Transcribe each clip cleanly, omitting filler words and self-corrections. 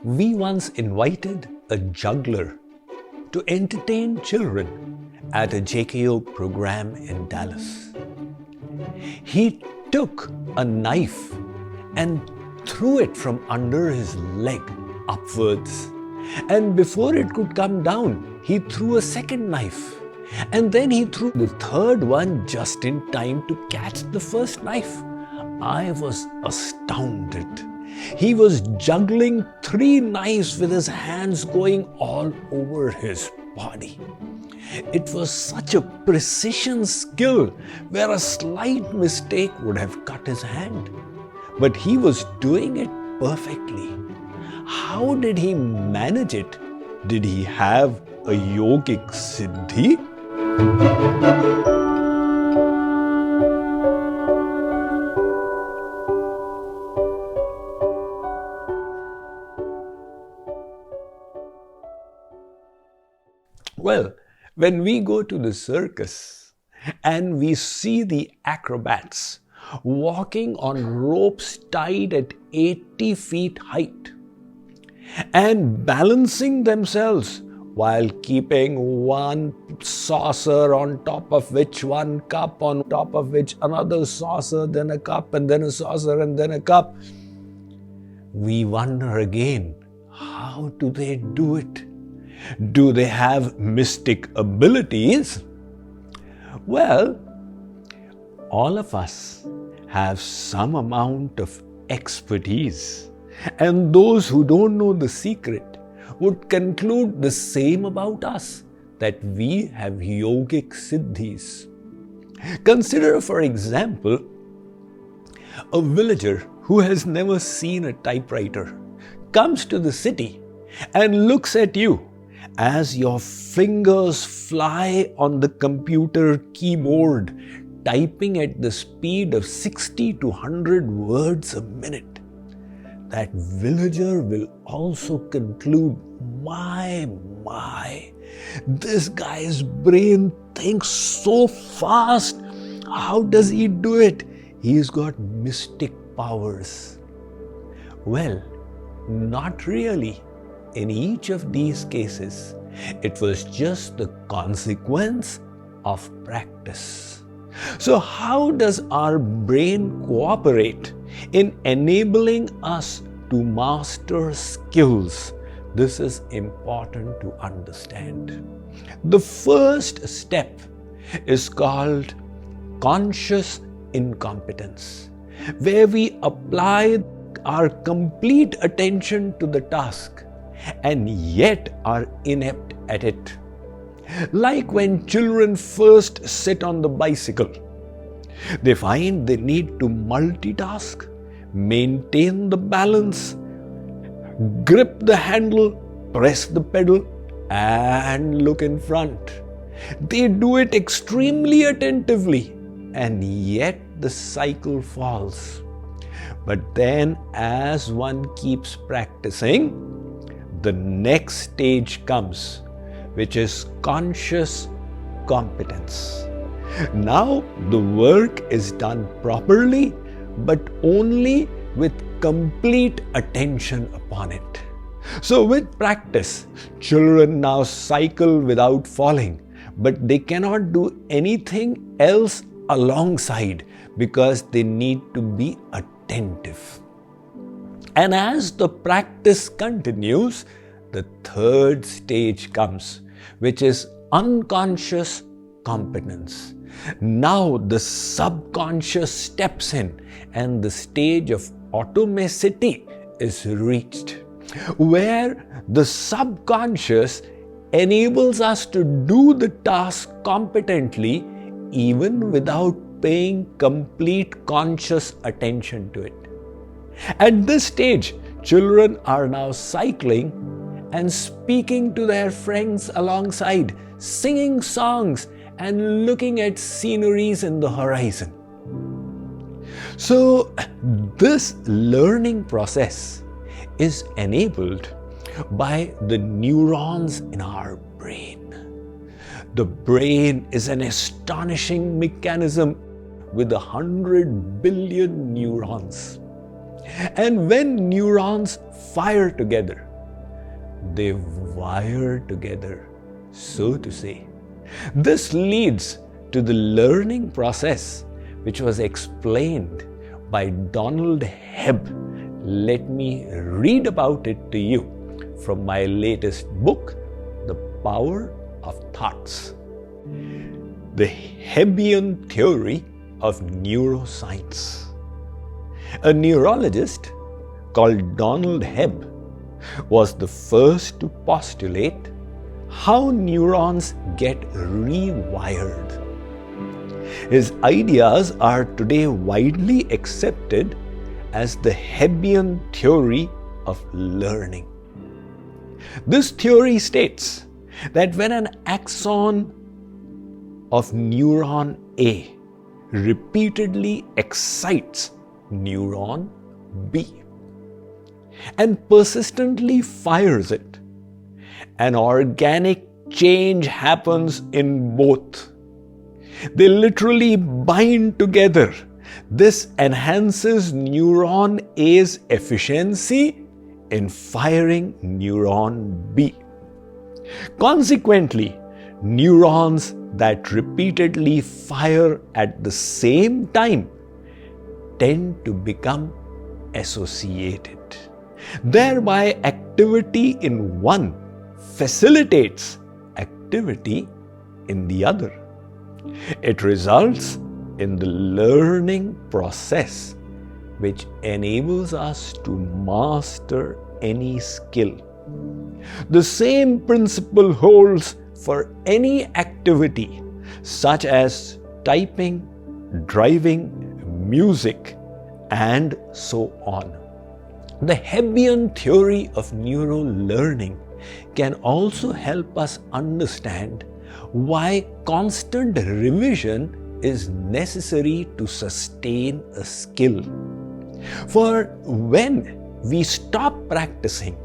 We once invited a juggler to entertain children at a JKYog program in Dallas. He took a knife and threw it from under his leg upwards. And before it could come down, he threw a second knife. And then he threw the third one just in time to catch the first knife. I was astounded. He was juggling 3 knives with his hands going all over his body. It was such a precision skill where a slight mistake would have cut his hand. But he was doing it perfectly. How did he manage it? Did he have a yogic siddhi? Well, when we go to the circus and we see the acrobats walking on ropes tied at 80 feet height and balancing themselves while keeping one saucer on top of which one cup, on top of which another saucer, then a cup, and then a saucer, and then a cup, we wonder again, how do they do it? Do they have mystic abilities? Well, all of us have some amount of expertise, and those who don't know the secret would conclude the same about us, that we have yogic siddhis. Consider, for example, a villager who has never seen a typewriter comes to the city and looks at you as your fingers fly on the computer keyboard, typing at the speed of 60 to 100 words a minute. That villager will also conclude, my, this guy's brain thinks so fast. How does he do it? He's got mystic powers. Well, not really. In each of these cases, it was just the consequence of practice. So how does our brain cooperate in enabling us to master skills? This is important to understand. The first step is called conscious incompetence, where we apply our complete attention to the task and yet are inept at it. Like when children first sit on the bicycle, they find they need to multitask, maintain the balance, grip the handle, press the pedal, and look in front. They do it extremely attentively, and yet the cycle falls. But then, as one keeps practicing, the next stage comes, which is conscious competence. Now the work is done properly, but only with complete attention upon it. So with practice, children now cycle without falling, but they cannot do anything else alongside because they need to be attentive. And as the practice continues, the third stage comes, which is unconscious competence. Now the subconscious steps in and the stage of automacity is reached, where the subconscious enables us to do the task competently even without paying complete conscious attention to it. At this stage, children are now cycling and speaking to their friends alongside, singing songs and looking at sceneries in the horizon. So, this learning process is enabled by the neurons in our brain. The brain is an astonishing mechanism with 100 billion neurons. And when neurons fire together, they wire together, so to say. This leads to the learning process, which was explained by Donald Hebb. Let me read about it to you from my latest book, The Power of Thoughts. The Hebbian Theory of Neuroscience. A neurologist called Donald Hebb was the first to postulate how neurons get rewired. His ideas are today widely accepted as the Hebbian theory of learning. This theory states that when an axon of neuron A repeatedly excites neuron B and persistently fires it, an organic change happens in both. They literally bind together. This enhances neuron A's efficiency in firing neuron B. Consequently, neurons that repeatedly fire at the same time tend to become associated. Thereby, activity in one facilitates activity in the other. It results in the learning process, which enables us to master any skill. The same principle holds for any activity, such as typing, driving, music, and so on. The Hebbian theory of neurolearning can also help us understand why constant revision is necessary to sustain a skill. For when we stop practicing,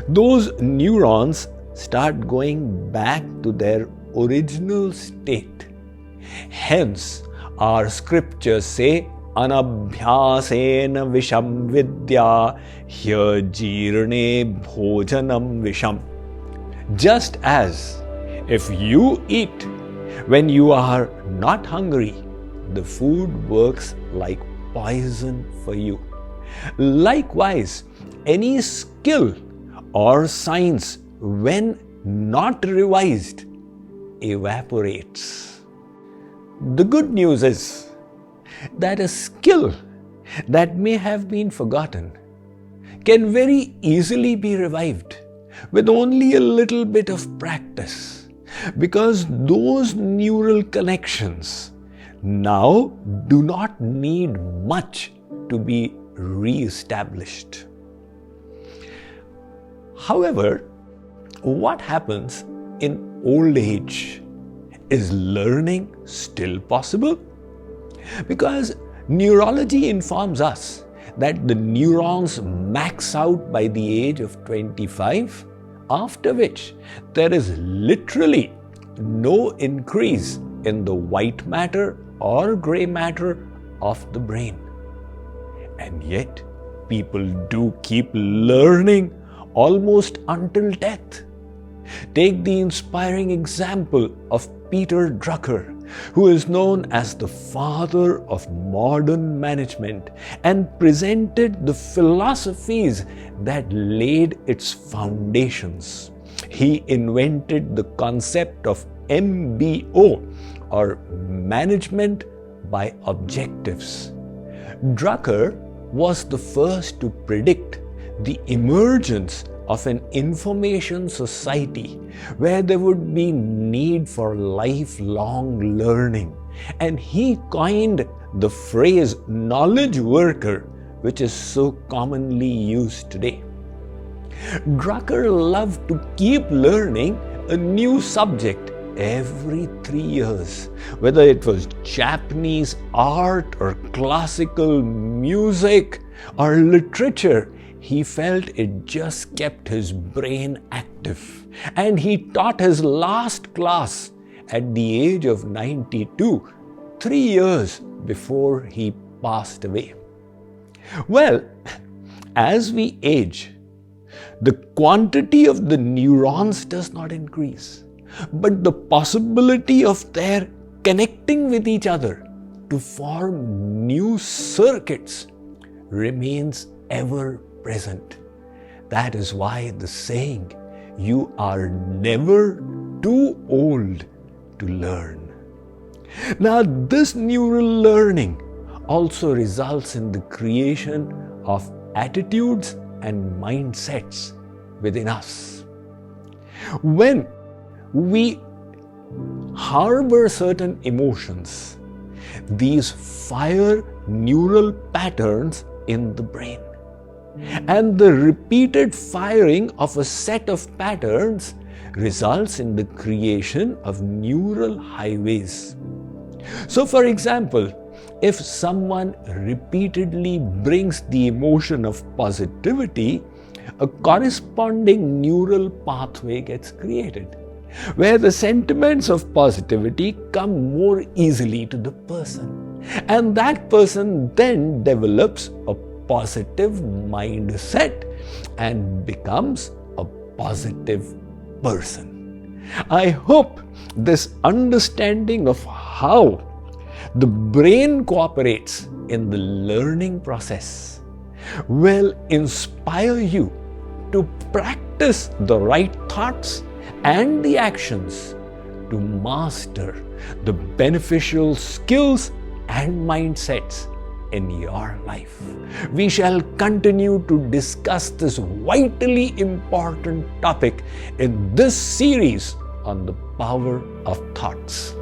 those neurons start going back to their original state. Hence, our scriptures say, Anabhyasena visham vidya hyajirne bhojanam visham. Just as if you eat when you are not hungry, the food works like poison for you. Likewise, any skill or science, when not revised, evaporates. The good news is that a skill that may have been forgotten can very easily be revived with only a little bit of practice, because those neural connections now do not need much to be re-established. However, what happens in old age? Is learning still possible? Because neurology informs us that the neurons max out by the age of 25, after which there is literally no increase in the white matter or grey matter of the brain. And yet, people do keep learning almost until death. Take the inspiring example of Peter Drucker, who is known as the father of modern management and presented the philosophies that laid its foundations. He invented the concept of MBO, or Management by Objectives. Drucker was the first to predict the emergence of an information society where there would be need for lifelong learning, and he coined the phrase knowledge worker, which is so commonly used today. Drucker loved to keep learning a new subject every 3 years, whether it was Japanese art or classical music or literature. He felt it just kept his brain active, and he taught his last class at the age of 92, 3 years before he passed away. Well, as we age, The quantity of the neurons does not increase, but the possibility of their connecting with each other to form new circuits remains ever present. That is why the saying, "You are never too old to learn." Now, this neural learning also results in the creation of attitudes and mindsets within us. When we harbor certain emotions, these fire neural patterns in the brain. And the repeated firing of a set of patterns results in the creation of neural highways. So, for example, if someone repeatedly brings the emotion of positivity, a corresponding neural pathway gets created, where the sentiments of positivity come more easily to the person. And that person then develops a positive mindset and becomes a positive person. I hope this understanding of how the brain cooperates in the learning process will inspire you to practice the right thoughts and the actions to master the beneficial skills and mindsets in your life. We shall continue to discuss this vitally important topic in this series on the power of thoughts.